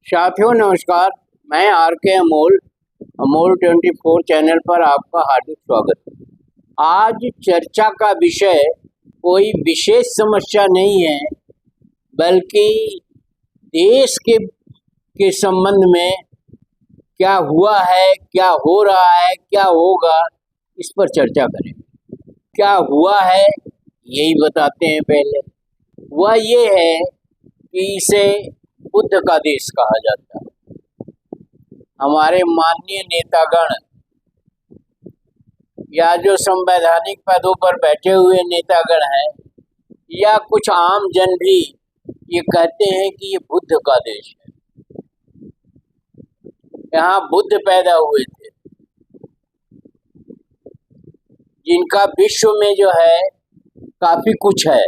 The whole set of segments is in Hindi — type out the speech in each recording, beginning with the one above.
साथियों नमस्कार, मैं आर के अमोल 24 चैनल पर आपका हार्दिक स्वागत। आज चर्चा का विषय कोई विशेष समस्या नहीं है, बल्कि देश के संबंध में क्या हुआ है, क्या हो रहा है, क्या होगा, इस पर चर्चा करें। क्या हुआ है यही बताते हैं। पहले हुआ ये है कि इसे बुद्ध का देश कहा जाता है। हमारे माननीय नेतागण या जो संवैधानिक पदों पर बैठे हुए नेतागण हैं या कुछ आम जन भी ये कहते हैं कि ये बुद्ध का देश है। यहाँ बुद्ध पैदा हुए थे, जिनका विश्व में जो है काफी कुछ है।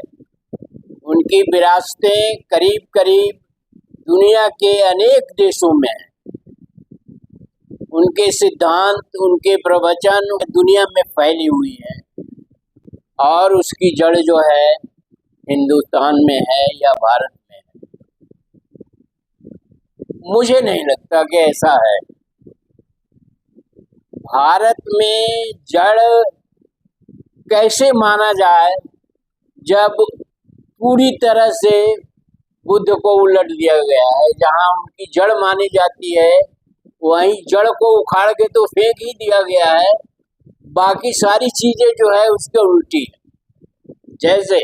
उनकी विरासतें करीब करीब दुनिया के अनेक देशों में हैं। उनके सिद्धांत, उनके प्रवचन दुनिया में फैली हुई हैं और उसकी जड़ जो है हिंदुस्तान में है या भारत में है। मुझे नहीं लगता कि ऐसा है। भारत में जड़ कैसे माना जाए जब पूरी तरह से बुद्ध को उलट दिया गया है। जहाँ उनकी जड़ मानी जाती है वहीं जड़ को उखाड़ के तो फेंक ही दिया गया है। बाकी सारी चीजें जो है उसके उल्टी है। जैसे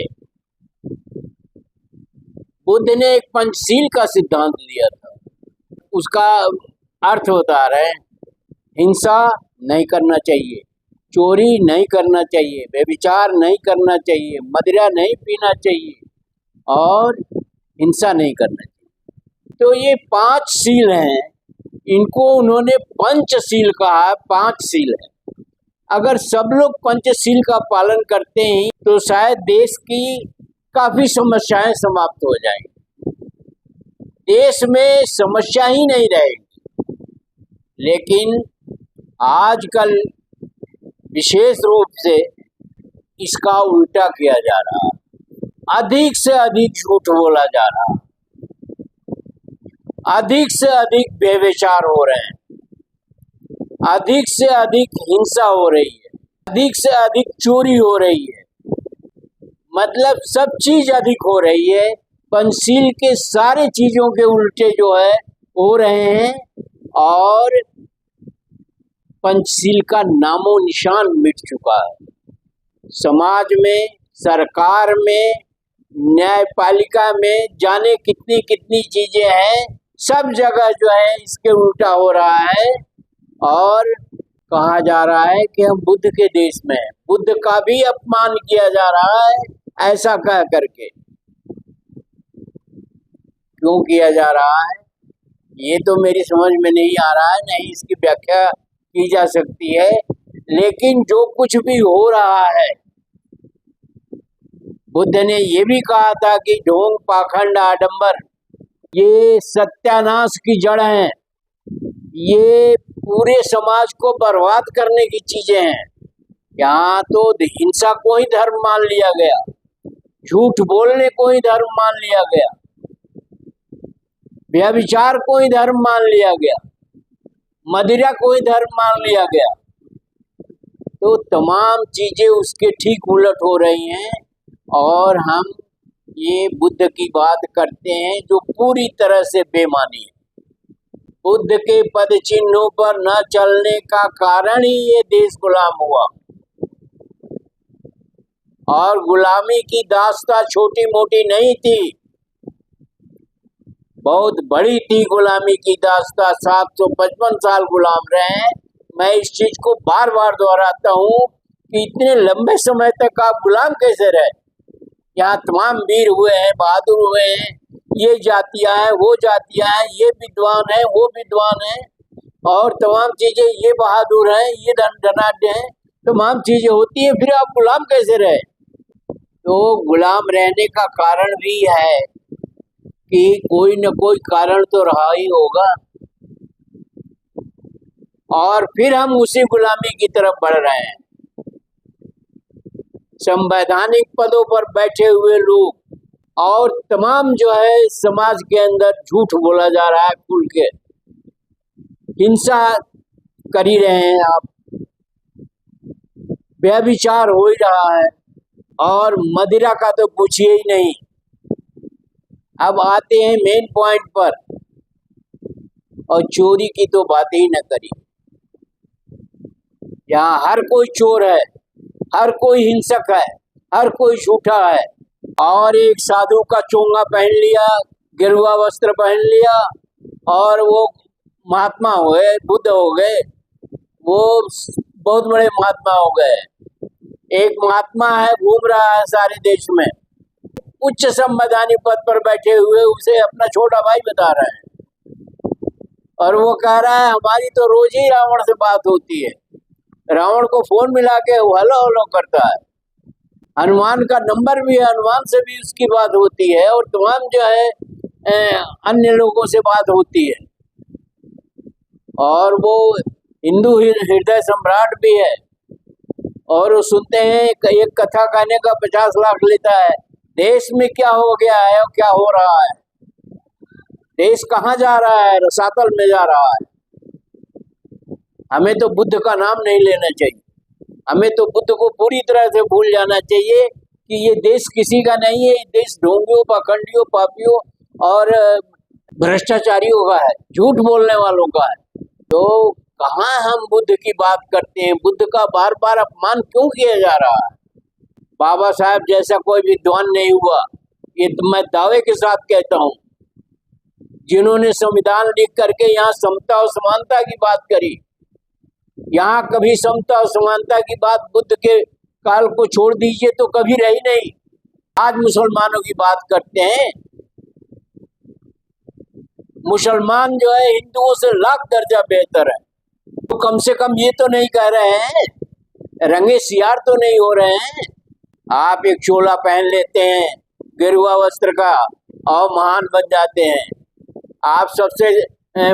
बुद्ध ने एक पंचशील का सिद्धांत दिया था, उसका अर्थ बता रहे हैं। हिंसा नहीं करना चाहिए, चोरी नहीं करना चाहिए, व्यभिचार नहीं करना चाहिए, मदिरा नहीं पीना चाहिए और हिंसा नहीं करना चाहिए। तो ये 5 शील हैं, इनको उन्होंने पंचशील कहा। 5 शील है। अगर सब लोग पंचशील का पालन करते हैं तो शायद देश की काफी समस्याएं समाप्त हो जाएंगी, देश में समस्या ही नहीं रहेगी। लेकिन आजकल विशेष रूप से इसका उल्टा किया जा रहा है। अधिक से अधिक झूठ बोला जा रहा है, अधिक से अधिक व्यभिचार हो रहे हैं, अधिक से अधिक हिंसा हो रही है, अधिक से अधिक चोरी हो रही है। मतलब सब चीज अधिक हो रही है। पंचशील के सारे चीजों के उल्टे जो है हो रहे हैं और पंचशील का नामो निशान मिट चुका है। समाज में, सरकार में, न्यायपालिका में जाने कितनी कितनी चीजें हैं, सब जगह जो है इसके उल्टा हो रहा है और कहा जा रहा है कि हम बुद्ध के देश में हैं। बुद्ध का भी अपमान किया जा रहा है। ऐसा कह करके क्यों किया जा रहा है ये तो मेरी समझ में नहीं आ रहा है, नहीं इसकी व्याख्या की जा सकती है। लेकिन जो कुछ भी हो रहा है, बुद्ध ने ये भी कहा था कि ढोंग, पाखंड, आडंबर ये सत्यानाश की जड़ हैं। ये पूरे समाज को बर्बाद करने की चीजें हैं। यहाँ तो हिंसा को ही धर्म मान लिया गया, झूठ बोलने को ही धर्म मान लिया गया, व्यभिचार को ही धर्म मान लिया गया, मदिरा को ही धर्म मान लिया गया। तो तमाम चीजें उसके ठीक उलट हो रही हैं और हम ये बुद्ध की बात करते हैं जो पूरी तरह से बेमानी है। बुद्ध के पद चिन्हों पर न चलने का कारण ही ये देश गुलाम हुआ और गुलामी की दास्तां छोटी मोटी नहीं थी, बहुत बड़ी थी गुलामी की दास्तां। 755 साल गुलाम रहे हैं। मैं इस चीज को बार बार दोहराता हूँ कि इतने लंबे समय तक आप गुलाम कैसे रहे। यहाँ तमाम वीर हुए हैं, बहादुर हुए हैं, ये जातियां हैं, वो जातियां हैं, ये विद्वान हैं, वो विद्वान हैं और तमाम चीजें, ये बहादुर हैं, ये धनाढ्य हैं, तमाम चीजें होती हैं, फिर आप गुलाम कैसे रहे। तो गुलाम रहने का कारण भी है कि कोई न कोई कारण तो रहा ही होगा और फिर हम उसी गुलामी की तरफ बढ़ रहे हैं। संवैधानिक पदों पर बैठे हुए लोग और तमाम जो है समाज के अंदर झूठ बोला जा रहा है, खुल के हिंसा कर ही रहे हैं आप, व्यभिचार हो ही रहा है, और मदिरा का तो पूछिए ही नहीं। अब आते हैं मेन पॉइंट पर, और चोरी की तो बात ही न करी। यहाँ हर कोई चोर है, हर कोई हिंसक है, हर कोई झूठा है। और एक साधु का चोंगा पहन लिया, गेरुआ वस्त्र पहन लिया, और वो महात्मा हो गए, बुद्ध हो गए, वो बहुत बड़े महात्मा हो गए। एक महात्मा है, घूम रहा है सारे देश में, उच्च संवैधानिक पद पर बैठे हुए, उसे अपना छोटा भाई बता रहे हैं, और वो कह रहा है हमारी तो रोज ही रावण से बात होती है। रावण को फोन मिला के हेलो हेलो करता है, हनुमान का नंबर भी है, हनुमान से भी उसकी बात होती है, और तमाम जो है अन्य लोगों से बात होती है। और वो हिंदू हृदय सम्राट भी है, और वो सुनते हैं एक कथा कहने का 50 लाख लेता है। देश में क्या हो गया है और क्या हो रहा है, देश कहाँ जा रहा है, रसातल में जा रहा है। हमें तो बुद्ध का नाम नहीं लेना चाहिए, हमें तो बुद्ध को पूरी तरह से भूल जाना चाहिए कि ये देश किसी का नहीं है, ये देश ढोंगियों, पाखंडियों, पापियों और भ्रष्टाचारियों का है, झूठ बोलने वालों का है। तो कहाँ हम बुद्ध की बात करते हैं, बुद्ध का बार बार अपमान क्यों किया जा रहा है। बाबा साहब जैसा कोई विद्वान नहीं हुआ, ये तो मैं दावे के साथ कहता हूँ, जिन्होंने संविधान लिख करके यहाँ समता और समानता की बात करी। यहाँ कभी समता और समानता की बात बुद्ध के काल को छोड़ दीजिए तो कभी रही नहीं। आज मुसलमानों की बात करते हैं, मुसलमान जो है हिंदुओं से लाख दर्जा बेहतर है। तो कम से कम ये तो नहीं कह रहे हैं, रंगे सियार तो नहीं हो रहे हैं। आप एक चोला पहन लेते हैं गेरुआ वस्त्र का और महान बन जाते हैं, आप सबसे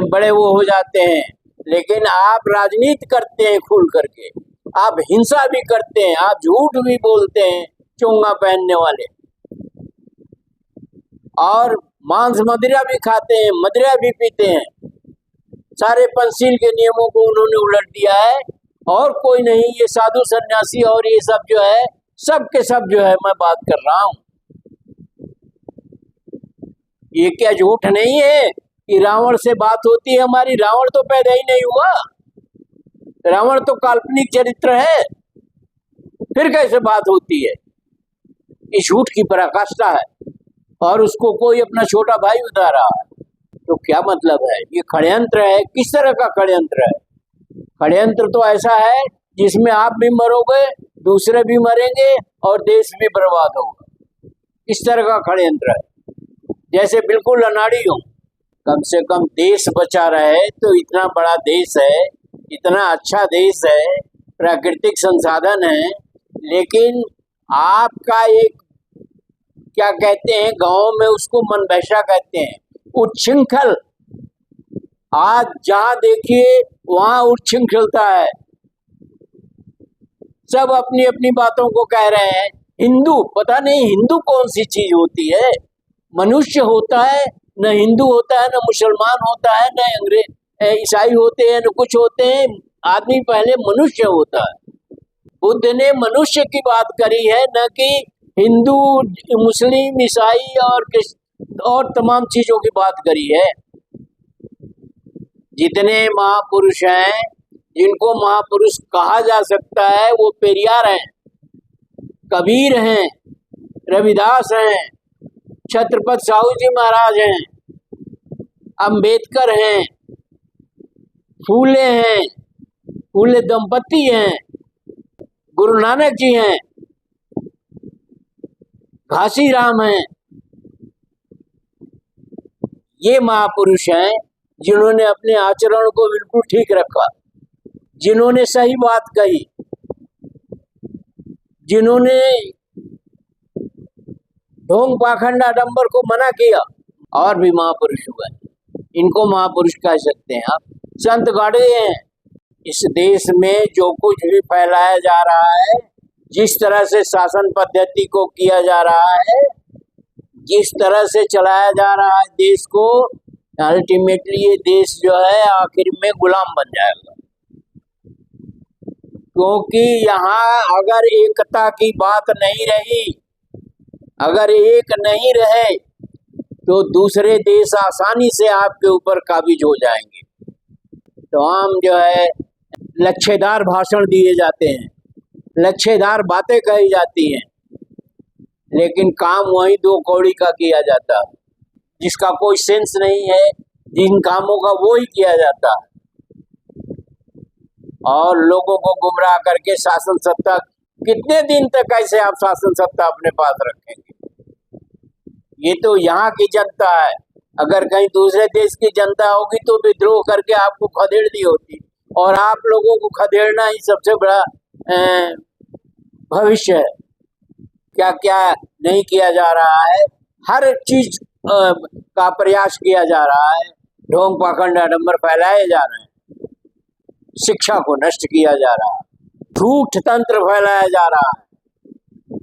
बड़े वो हो जाते हैं, लेकिन आप राजनीति करते हैं खुल करके, आप हिंसा भी करते हैं, आप झूठ भी बोलते हैं चोंगा पहनने वाले, और मांस मदिरा भी खाते हैं, मदिरा भी पीते हैं। सारे पंचशील के नियमों को उन्होंने उलट दिया है, और कोई नहीं, ये साधु सन्यासी और ये सब जो है, सब के सब जो है मैं बात कर रहा हूँ। ये क्या झूठ नहीं है कि रावण से बात होती है हमारी? रावण तो पैदा ही नहीं हुआ, रावण तो काल्पनिक चरित्र है, फिर कैसे बात होती है? ये झूठ की पराकाष्ठा है, और उसको कोई अपना छोटा भाई बता रहा है, तो क्या मतलब है? ये षड्यंत्र है। किस तरह का षड्यंत्र है? षड्यंत्र तो ऐसा है जिसमें आप भी मरोगे, दूसरे भी मरेंगे, और देश भी बर्बाद होगा। इस तरह का षड्यंत्र है, जैसे बिल्कुल अनाड़ी हो। कम से कम देश बचा रहे, तो इतना बड़ा देश है, इतना अच्छा देश है, प्राकृतिक संसाधन है, लेकिन आपका एक क्या कहते हैं गांव में, उसको मनभैसा कहते हैं, उच्छृंखल। आज जहां देखिए वहां उच्छृंखलता है, सब अपनी अपनी बातों को कह रहे हैं। हिंदू, पता नहीं हिंदू कौन सी चीज होती है? मनुष्य होता है, न हिंदू होता है, न मुसलमान होता है, न अंग्रेज ईसाई होते हैं, न कुछ होते हैं। आदमी पहले मनुष्य होता है। बुद्ध ने मनुष्य की बात करी है, न कि हिंदू, मुस्लिम, ईसाई और तमाम चीजों की बात करी है। जितने महापुरुष हैं, जिनको महापुरुष कहा जा सकता है, वो पेरियार हैं, कबीर हैं, रविदास हैं, छत्रपति साहू जी महाराज हैं, अंबेडकर हैं, फूले हैं, फूले दंपति हैं, गुरु नानक जी हैं, घासीराम हैं। ये महापुरुष हैं जिन्होंने अपने आचरण को बिल्कुल ठीक रखा, जिन्होंने सही बात कही, जिन्होंने ढोंग पाखंड आडंबर को मना किया, और भी महापुरुष हुए। इनको महापुरुष कह सकते हैं आप। संत गाड़े हैं। इस देश में जो कुछ भी फैलाया जा रहा है, जिस तरह से शासन पद्धति को किया जा रहा है, जिस तरह से चलाया जा रहा है देश को, अल्टीमेटली ये देश जो है आखिर में गुलाम बन जाएगा। क्योंकि यहाँ अगर एकता की बात नहीं रही, अगर एक नहीं रहे, तो दूसरे देश आसानी से आपके ऊपर काबिज हो जाएंगे। तो हम जो है लच्छेदार भाषण दिए जाते हैं, लच्छेदार बातें कही जाती हैं, लेकिन काम वही दो कौड़ी का किया जाता है। जिसका कोई सेंस नहीं है, जिन कामों का वो ही किया जाता है, और लोगों को गुमराह करके शासन सत्ता, कितने दिन तक ऐसे आप शासन सत्ता अपने पास रखेंगे? ये तो यहाँ की जनता है। अगर कहीं दूसरे देश की जनता होगी तो विद्रोह करके आपको खदेड़ दी होती, और आप लोगों को खदेड़ना ही सबसे बड़ा भविष्य है। क्या क्या नहीं किया जा रहा है, हर चीज का प्रयास किया जा रहा है, ढोंग पाखंड आडंबर फैलाए जा रहे हैं, शिक्षा को नष्ट किया जा रहा है, झूठ तंत्र फैलाया जा रहा है,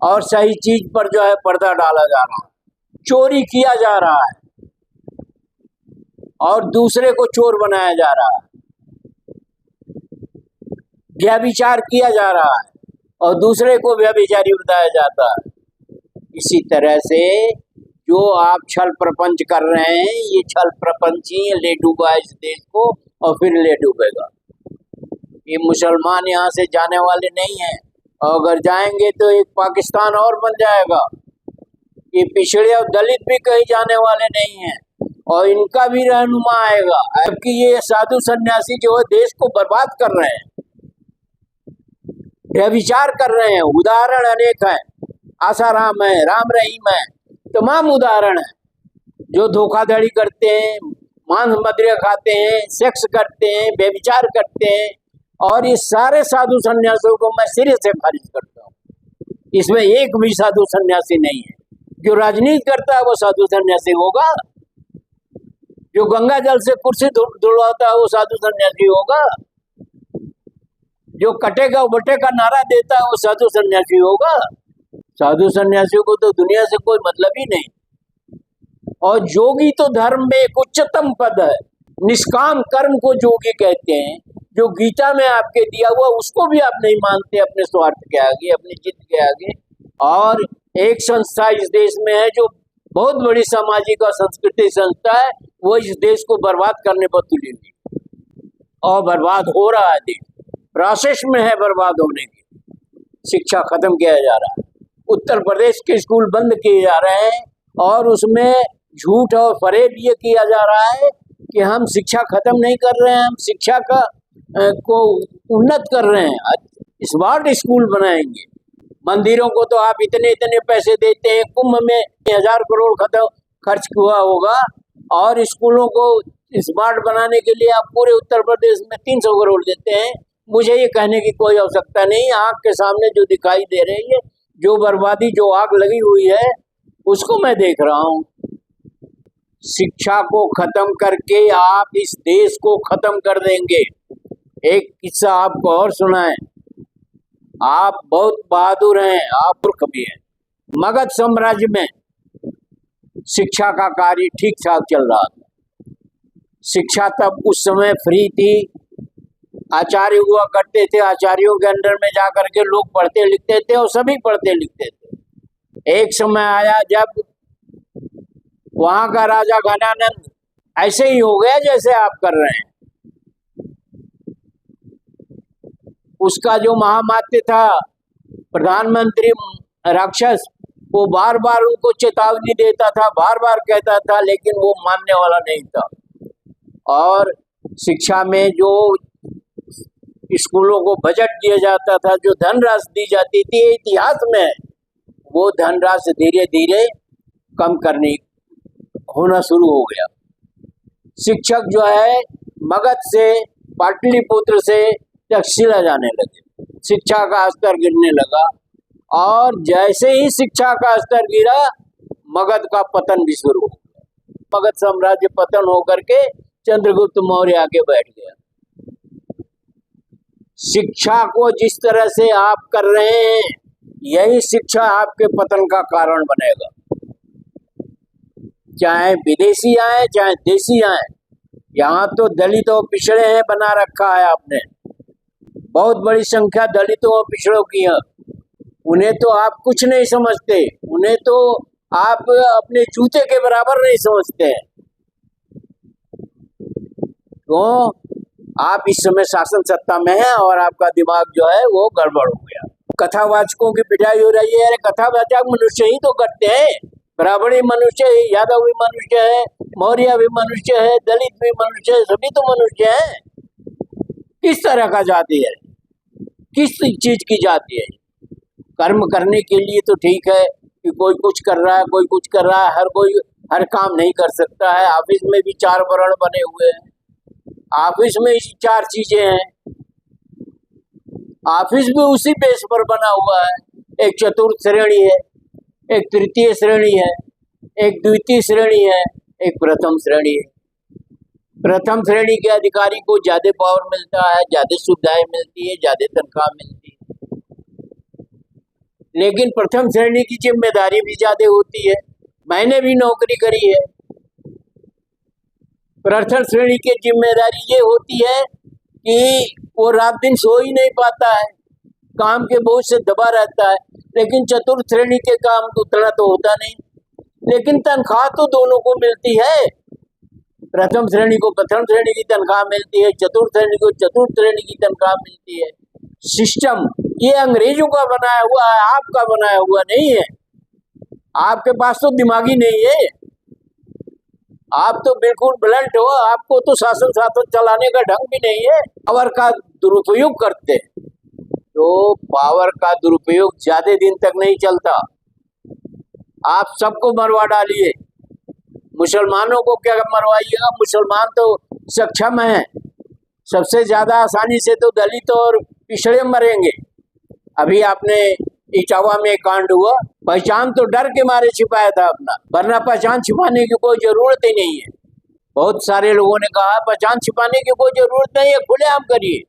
और सही चीज पर जो है पर्दा डाला जा रहा है, चोरी किया जा रहा है और दूसरे को चोर बनाया जा रहा है, व्यभिचार किया जा रहा है और दूसरे को व्यभिचारी बताया जाता है। इसी तरह से जो आप छल प्रपंच कर रहे हैं, ये छल प्रपंच ही ले डूबा इस देश को और फिर ले डूबेगा। ये मुसलमान यहाँ से जाने वाले नहीं हैं, और अगर जाएंगे तो एक पाकिस्तान और बन जाएगा। ये पिछड़े और दलित भी कहीं जाने वाले नहीं हैं, और इनका भी रहनुमा आएगा। जबकि ये साधु सन्यासी जो है देश को बर्बाद कर रहे हैं, व्यभिचार कर रहे हैं। उदाहरण अनेक हैं, आसाराम है, राम रहीम है, तमाम उदाहरण है, जो धोखाधड़ी करते हैं, मांस मदिरा खाते हैं, सेक्स करते हैं, व्यभिचार करते हैं, और ये सारे साधु सन्यासियों को मैं सिरे से खारिज करता हूँ। इसमें एक भी साधु सन्यासी नहीं है। जो राजनीति करता है वो साधु सन्यासी होगा? जो गंगा जल से कुर्सी धुलवाता है वो साधु सन्यासी होगा? जो कटेगा बटे का नारा देता है वो साधु सन्यासी होगा? साधु सन्यासियों को तो दुनिया से कोई मतलब ही नहीं। और जोगी तो धर्म में एक उच्चतम पद है। निष्काम कर्म को जोगी कहते हैं। जो गीता में आपके दिया हुआ उसको भी आप नहीं मानते अपने स्वार्थ के आगे, अपनी जिद के आगे। और एक संस्था इस देश में है जो बहुत बड़ी सामाजिक और सांस्कृतिक संस्था है, वो इस देश को बर्बाद करने पर तुली हुई, और बर्बाद हो रहा है। देश प्रोसेस में है बर्बाद होने की। शिक्षा खत्म किया जा रहा है, उत्तर प्रदेश के स्कूल बंद किए जा रहे हैं, और उसमें झूठ और फरेब ये किया जा रहा है कि हम शिक्षा खत्म नहीं कर रहे हैं, हम शिक्षा को उन्नत कर रहे हैं, स्मार्ट स्कूल बनाएंगे। मंदिरों को तो आप इतने इतने पैसे देते हैं, कुंभ में 1000 करोड़ खर्च हुआ होगा, और स्कूलों को स्मार्ट बनाने के लिए आप पूरे उत्तर प्रदेश में 300 करोड़ देते हैं। मुझे ये कहने की कोई आवश्यकता नहीं, आँख के सामने जो दिखाई दे रही है, जो बर्बादी, जो आग लगी हुई है, उसको मैं देख रहा हूँ। शिक्षा को खत्म करके आप इस देश को खत्म कर देंगे। एक किस्सा आपको और सुनाएं। आप बहुत बहादुर हैं, आप मूर्ख भी हैं। मगध साम्राज्य में शिक्षा का कार्य ठीक ठाक चल रहा था। शिक्षा तब उस समय फ्री थी, आचार्य हुआ करते थे, आचार्यों के अंडर में जाकर के लोग पढ़ते लिखते थे, और सभी पढ़ते लिखते थे। एक समय आया जब वहां का राजा घनानंद ऐसे ही हो गया जैसे आप कर रहे हैं। उसका जो महामात्य था, प्रधानमंत्री राक्षस, वो बार बार उनको चेतावनी देता था, बार बार कहता था, लेकिन वो मानने वाला नहीं था। और शिक्षा में जो स्कूलों को बजट दिया जाता था, जो धनराशि दी जाती थी, इतिहास में वो धनराशि धीरे धीरे कम करनी होना शुरू हो गया। शिक्षक जो है मगध से, पाटलिपुत्र से तक्षशिला जाने लगे, शिक्षा का स्तर गिरने लगा, और जैसे ही शिक्षा का स्तर गिरा, मगध का पतन भी शुरू हो गया। मगध साम्राज्य पतन होकर के चंद्रगुप्त मौर्य आके बैठ गया। शिक्षा को जिस तरह से आप कर रहे हैं, यही शिक्षा आपके पतन का कारण बनेगा। चाहे विदेशी आए चाहे देशी आए, यहाँ तो दलित और पिछड़े हैं बना रखा है आपने। बहुत बड़ी संख्या दलितों और पिछड़ों की है। उन्हें तो आप कुछ नहीं समझते, उन्हें तो आप अपने जूते के बराबर नहीं समझते हैं। तो आप इस समय शासन सत्ता में हैं और आपका दिमाग जो है वो गड़बड़ हो गया। कथावाचकों की पिटाई हो रही है। अरे कथावाचक मनुष्य ही तो करते हैं, ब्राह्मणी मनुष्य है, यादव भी मनुष्य है, मौर्य भी मनुष्य है, दलित भी मनुष्य है, सभी तो मनुष्य हैं। किस तरह का जाति है, किस चीज की जाति है? कर्म करने के लिए तो ठीक है कि कोई कुछ कर रहा है, कोई कुछ कर रहा है, हर कोई हर काम नहीं कर सकता है। ऑफिस में भी 4 वर्ण बने हुए हैं, ऑफिस में 4 चीजें हैं, ऑफिस भी उसी बेस पर बना हुआ है। एक चतुर्थ श्रेणी है, एक तृतीय श्रेणी है, एक द्वितीय श्रेणी है, एक प्रथम श्रेणी है। प्रथम श्रेणी के अधिकारी को ज्यादा पावर मिलता है, ज्यादा सुविधाएं मिलती है, ज्यादा तनख्वाह मिलती है, लेकिन प्रथम श्रेणी की जिम्मेदारी भी ज्यादा होती है। मैंने भी नौकरी करी है। प्रथम श्रेणी की जिम्मेदारी ये होती है कि वो रात दिन सो ही नहीं पाता है, काम के बोझ से दबा रहता है। लेकिन चतुर्थ श्रेणी के काम उतना तो होता नहीं, लेकिन तनख्वाह तो दोनों को मिलती है। प्रथम श्रेणी को प्रथम श्रेणी की तनख्वाह मिलती है, चतुर्थ श्रेणी को चतुर्थ श्रेणी की तनख्वाह मिलती है। सिस्टम ये अंग्रेजों का बनाया हुआ है, आपका बनाया हुआ नहीं है। आपके पास तो दिमाग ही नहीं है, आप तो बिल्कुल ब्लंट हो। आपको तो शासन चलाने का ढंग भी नहीं है। पावर का दुरुपयोग करते, तो पावर का दुरुपयोग ज्यादा दिन तक नहीं चलता। आप सबको मरवा डालिए, मुसलमानों को क्या मरवाइएगा? मुसलमान तो सक्षम हैं, सबसे ज्यादा आसानी से तो दलित और पिछड़े मरेंगे। अभी आपने इटावा में कांड हुआ, पहचान तो डर के मारे छिपाया था अपना, वरना पहचान छिपाने की कोई जरूरत ही नहीं है। बहुत सारे लोगों ने कहा पहचान छिपाने की कोई जरूरत नहीं है, खुलेआम करिए।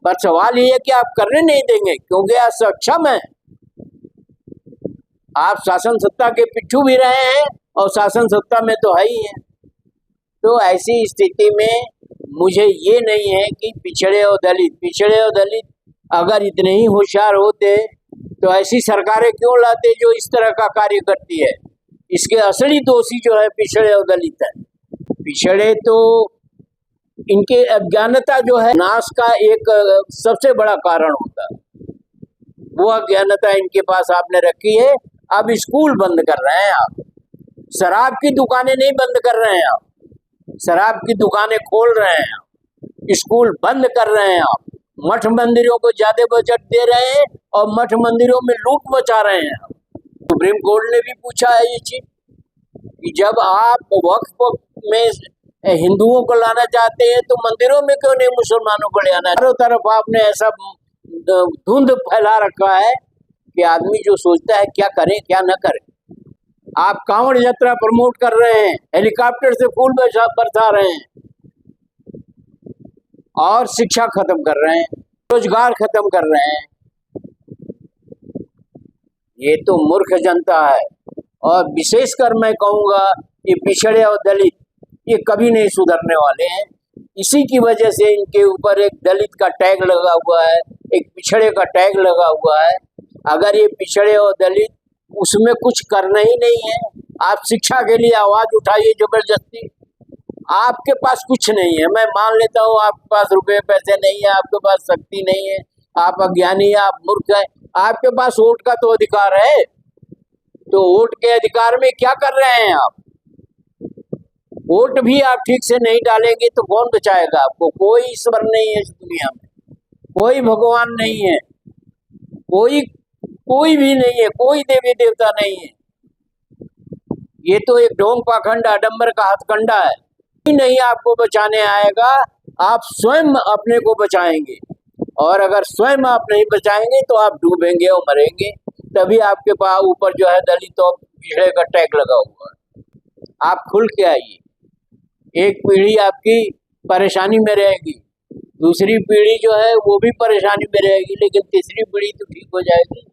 पर सवाल ये है कि आप करने नहीं देंगे, क्योंकि आप सक्षम हैं। आप शासन सत्ता के पिट्ठू भी रहे हैं और शासन सत्ता में तो है ही है। तो ऐसी स्थिति में मुझे ये नहीं है कि पिछड़े और दलित अगर इतने ही होशियार होते तो ऐसी सरकारें क्यों लाते जो इस तरह का कार्य करती है। इसके असली दोषी जो है पिछड़े और दलित है। पिछड़े तो इनके अज्ञानता जो है नाश का एक सबसे बड़ा कारण होता है, वो अज्ञानता इनके पास आपने रखी है। अब स्कूल बंद कर रहे हैं आप, शराब की दुकानें नहीं बंद कर रहे हैं आप, शराब की दुकानें खोल रहे हैं आप, स्कूल बंद कर रहे हैं आप, मठ मंदिरों को ज्यादा बजट दे रहे हैं और मठ मंदिरों में लूट मचा रहे हैं। सुप्रीम कोर्ट ने भी पूछा है ये चीज कि जब आप वक्फ में हिंदुओं को लाना चाहते हैं तो मंदिरों में क्यों नहीं मुसलमानों को ले आना? चारों तरफ आपने ऐसा धुंध फैला रखा है कि आदमी जो सोचता है क्या करें क्या न करें। आप कांवड़ यात्रा प्रमोट कर रहे हैं, हेलीकॉप्टर से फूल बरसा रहे हैं और शिक्षा खत्म कर रहे हैं, रोजगार खत्म कर रहे हैं। ये तो मूर्ख जनता है। और विशेषकर मैं कहूँगा कि पिछड़े और दलित ये कभी नहीं सुधरने वाले हैं। इसी की वजह से इनके ऊपर एक दलित का टैग लगा हुआ है, एक पिछड़े का टैग लगा हुआ है। अगर ये पिछड़े और दलित उसमें कुछ करना ही नहीं है, आप शिक्षा के लिए आवाज उठाइए जबरदस्ती। आपके पास कुछ नहीं है, मैं मान लेता हूँ आपके पास रुपए पैसे नहीं है, आपके पास शक्ति नहीं है, आप अज्ञानी है, आप मूर्ख है। आपके पास वोट का तो अधिकार है, तो वोट के अधिकार में क्या कर रहे हैं आप? वोट भी आप ठीक से नहीं डालेंगे तो कौन बचाएगा आपको? कोई ईश्वर नहीं है इस दुनिया में, कोई भगवान नहीं है, कोई भी नहीं है, कोई देवी देवता नहीं है। ये तो एक ढोंग पाखंड आडंबर का हथकंडा है। नहीं आपको बचाने आएगा, आप स्वयं अपने को बचाएंगे, और अगर स्वयं आप नहीं बचाएंगे तो आप डूबेंगे और मरेंगे। तभी आपके पास ऊपर जो है दलित और पिछड़े का टैग लगा हुआ है। आप खुल के आइए। एक पीढ़ी आपकी परेशानी में रहेगी, दूसरी पीढ़ी जो है वो भी परेशानी में रहेगी, लेकिन तीसरी पीढ़ी तो ठीक हो जाएगी।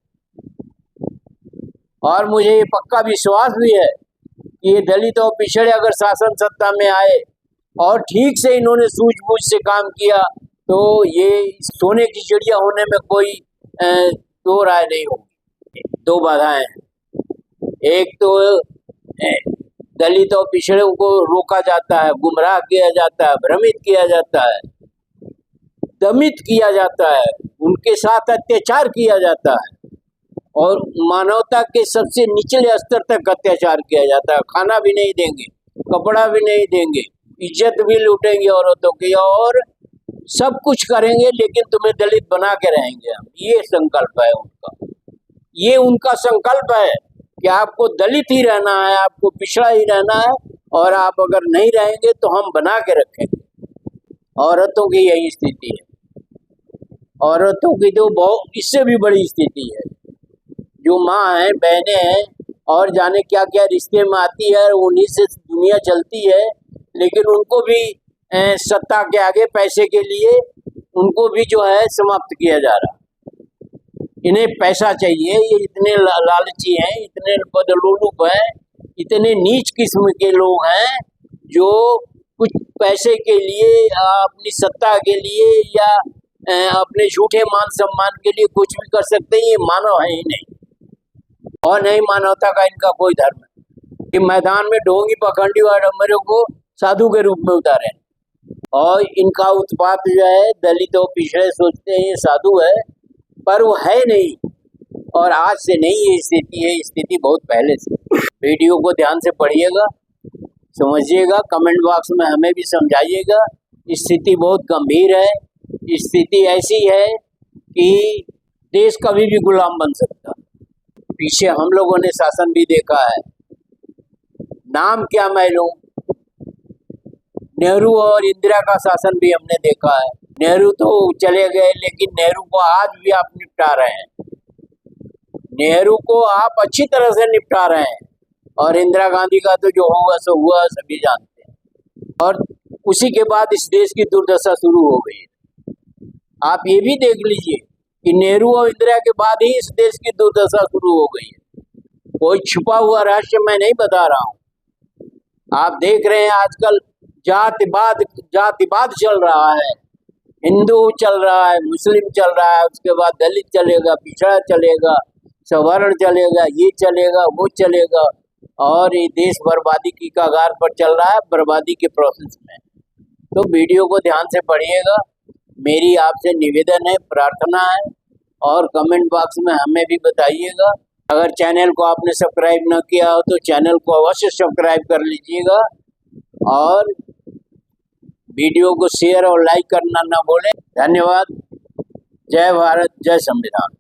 और मुझे ये पक्का विश्वास भी है कि ये दलित और पिछड़े अगर शासन सत्ता में आए और ठीक से इन्होंने सूझबूझ से काम किया तो ये सोने की चिड़िया होने में कोई दो राय नहीं होगी। दो बाधाएं हैं। एक तो दलित और पिछड़ों को रोका जाता है, गुमराह किया जाता है, भ्रमित किया जाता है, दमित किया जाता है, उनके साथ अत्याचार किया जाता है और मानवता के सबसे निचले स्तर तक अत्याचार किया जाता है। खाना भी नहीं देंगे, कपड़ा भी नहीं देंगे, इज्जत भी लूटेंगे औरतों की और सब कुछ करेंगे, लेकिन तुम्हें दलित बना के रहेंगे हम। ये संकल्प है उनका, ये उनका संकल्प है कि आपको दलित ही रहना है, आपको पिछड़ा ही रहना है और आप अगर नहीं रहेंगे तो हम बना के रखेंगे। औरतों की यही स्थिति है। औरतों की तो बहुत इससे भी बड़ी स्थिति है। जो माँ है, बहनें हैं और जाने क्या क्या रिश्ते में आती है, उन्हीं से दुनिया चलती है, लेकिन उनको भी सत्ता के आगे पैसे के लिए उनको भी जो है समाप्त किया जा रहा है। इन्हें पैसा चाहिए, ये इतने लालची हैं, इतने बदलूलुप हैं, इतने नीच किस्म के लोग हैं जो कुछ पैसे के लिए, अपनी सत्ता के लिए या अपने झूठे मान सम्मान के लिए कुछ भी कर सकते हैं। ये मानव है ही नहीं और नहीं मानवता का इनका कोई धर्म है। ये मैदान में ढोंगी पखंडी और अडम्बरों को साधु के रूप में उतारे और इनका उत्पात जो है दलित और पिछड़े सोचते हैं ये साधु है, पर वो है नहीं और आज से नहीं ये स्थिति है, स्थिति बहुत पहले से। वीडियो को ध्यान से पढ़िएगा, समझिएगा, कमेंट बॉक्स में हमें भी समझाइएगा। स्थिति बहुत गंभीर है, स्थिति ऐसी है कि देश कभी भी गुलाम बन सकता। पीछे हम लोगों ने शासन भी देखा है, नाम क्या मैं लूं, नेहरू और इंदिरा का शासन भी हमने देखा है। नेहरू तो चले गए, लेकिन नेहरू को आज भी आप निपटा रहे हैं, नेहरू को आप अच्छी तरह से निपटा रहे हैं और इंदिरा गांधी का तो जो होगा सो हुआ, सभी जानते हैं। और उसी के बाद इस देश की दुर्दशा शुरू हो गई। आप ये भी देख लीजिए कि नेहरू और इंदिरा के बाद ही इस देश की दुर्दशा शुरू हो गई है। कोई छुपा हुआ रहस्य मैं नहीं बता रहा हूँ। आप देख रहे हैं आजकल जातिवाद चल रहा है, हिंदू चल रहा है, मुस्लिम चल रहा है, उसके बाद दलित चलेगा, पिछड़ा चलेगा, सवर्ण चलेगा, ये चलेगा, वो चलेगा और ये देश बर्बादी की कगार पर चल रहा है, बर्बादी के प्रोसेस में। तो वीडियो को ध्यान से पढ़िएगा, मेरी आपसे निवेदन है, प्रार्थना है और कमेंट बॉक्स में हमें भी बताइएगा। अगर चैनल को आपने सब्सक्राइब न किया हो तो चैनल को अवश्य सब्सक्राइब कर लीजिएगा और वीडियो को शेयर और लाइक करना ना भूलें। धन्यवाद। जय भारत, जय संविधान।